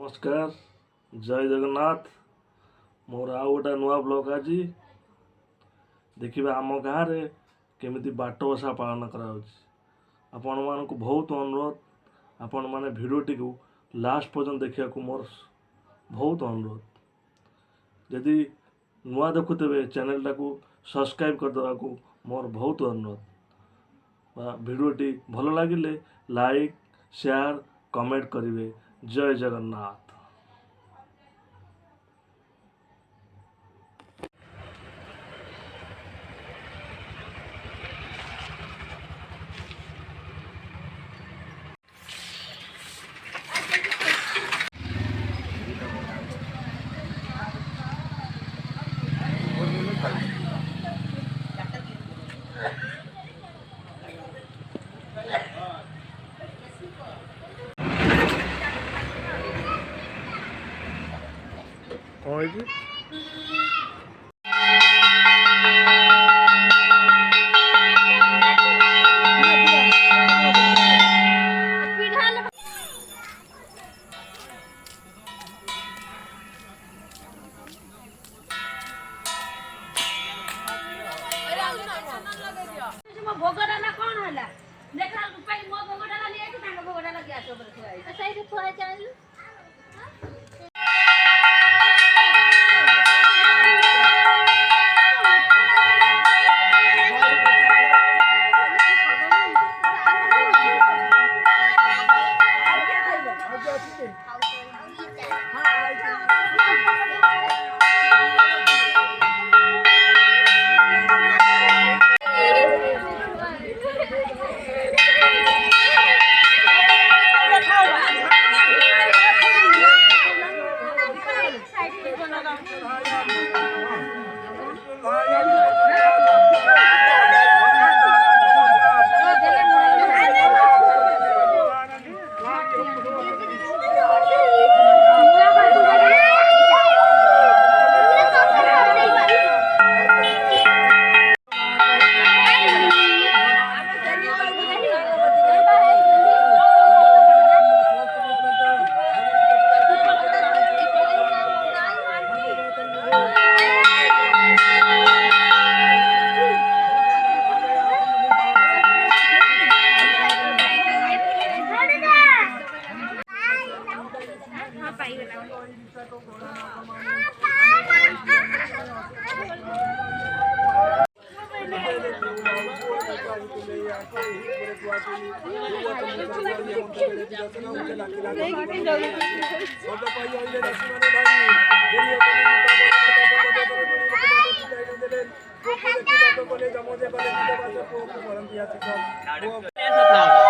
नमस्कार जय जगन्नाथ मोर आउ गोटे नुआ ब्लॉग आज देखिए आम गाँव में केमी बाट ओषा पालन आपण मान बहुत अनुरोध आपण मैंने भिडटी को लास्ट पर्यंत देखा मोर बहुत अनुरोध जदि नुआ देखुते चैनल टाक सब्सक्राइब करदेवा को मोर बहुत अनुरोध भिडटी भल लगे लाइक शेयर कमेंट करेंगे। जय जगन्नाथ। कौन है भोगड़ा ना कौन हला देखा पहले मो भोगड़ा ला लिए तांग भोगड़ा ला गैस ऊपर थुआई सही रे थुआई चाहिए। Gracias.